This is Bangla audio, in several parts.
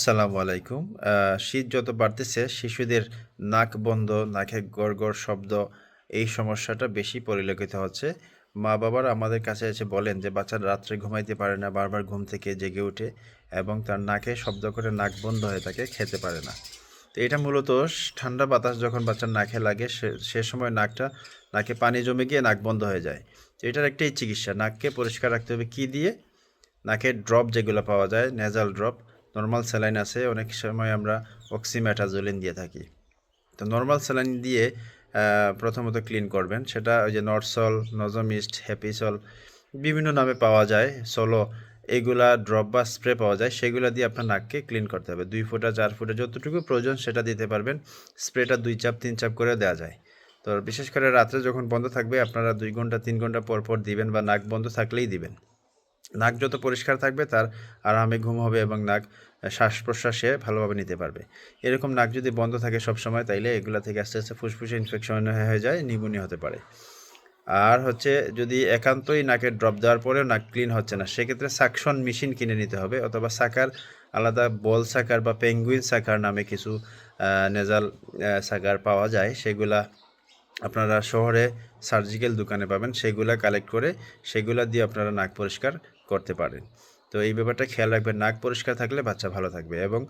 আসসালামু আলাইকুম। শীত যত বাড়তেছে শিশুদের নাক বন্ধ, নাকে গড় শব্দ এই সমস্যাটা বেশি পরিলক্ষিত হচ্ছে। মা-বাবারা আমাদের কাছে এসে বলেন যে বাচ্চারা রাত্রে ঘুমাইতে পারে না, বারবার ঘুম থেকে জেগে ওঠে এবং তার নাকে শব্দ করে নাক বন্ধ হয়ে থাকে, খেতে পারে না। তো এটা মূলত ঠান্ডা বাতাস যখন বাচ্চার নাকে লাগে সে সময় নাকে পানি জমে গিয়ে নাক বন্ধ হয়ে যায়। তো এটার একটাই চিকিৎসা, নাককে পরিষ্কার রাখতে হবে কী দিয়ে? নাকের ড্রপ যেগুলো পাওয়া যায়, নেজাল ড্রপ, নর্মাল স্যালাইন আছে, অনেক সময় আমরা অক্সিমেটাজোলিন দিয়ে থাকি। তো নর্মাল স্যালাইন দিয়ে প্রথমত ক্লিন করবেন, সেটা ওই যে নরসল, নজোমিস্ট, হ্যাপিসল বিভিন্ন নামে পাওয়া যায়, সোলো, এগুলা ড্রপ বা স্প্রে পাওয়া যায়, সেগুলো দিয়ে আপনার নাককে ক্লিন করতে হবে। 2 ফুটা 4 ফুটা যতটুকু প্রয়োজন সেটা দিতে পারবেন। স্প্রেটা 2 চাপ 3 চাপ করে দেওয়া যায়। তো বিশেষ করে রাত্রে যখন বন্ধ থাকবে আপনারা 2 ঘন্টা 3 ঘন্টা পর পর দিবেন, বা নাক বন্ধ থাকলেই দিবেন। নাক যত পরিষ্কার থাকবে তার আরামে ঘুম হবে এবং নাক শ্বাস প্রশ্বাসে ভালোভাবে নিতে পারবে। এরকম নাক যদি বন্ধ থাকে সবসময়, তাইলে এগুলা থেকে আস্তে আস্তে ফুসফুসে ইনফেকশন হয়ে যায়, নিউমোনিয়া হতে পারে। আর হচ্ছে যদি একান্তই নাকে ড্রপ দেওয়ার পরেও নাক ক্লিন হচ্ছে না, সেক্ষেত্রে সাকশন মেশিন কিনে নিতে হবে, অথবা সাকার আলাদা বল সাকার বা পেঙ্গুইন সাকার নামে কিছু নেজাল সাকার পাওয়া যায়, সেগুলা আপনারা শহরে সার্জিক্যাল দোকানে পাবেন, সেগুলা কালেক্ট করে সেগুলা দিয়ে আপনারা নাক পরিষ্কার করতে পারেন। তো এই ব্যাপারটা খেয়াল রাখবেন, নাক পরিষ্কার থাকলে বাচ্চা ভালো থাকবে, এবং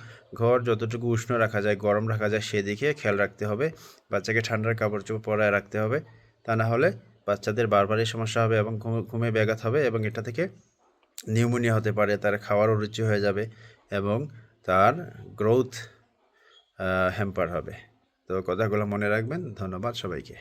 ঘর যতটুকু উষ্ণ রাখা যায়, গরম রাখা যায় সেদিকে খেয়াল রাখতে হবে। বাচ্চাকে ঠান্ডার কাপড় চোপড় পরায় রাখতে হবে, তা না হলে বাচ্চাদের বারবারই সমস্যা হবে এবং ঘুমে ব্যাঘাত হবে, এবং এটা থেকে নিউমোনিয়া হতে পারে, তার খাওয়ার অরুচি হয়ে যাবে এবং তার গ্রোথ হ্যাম্পার হবে। তো কথাগুলো মনে রাখবেন। ধন্যবাদ সবাইকে।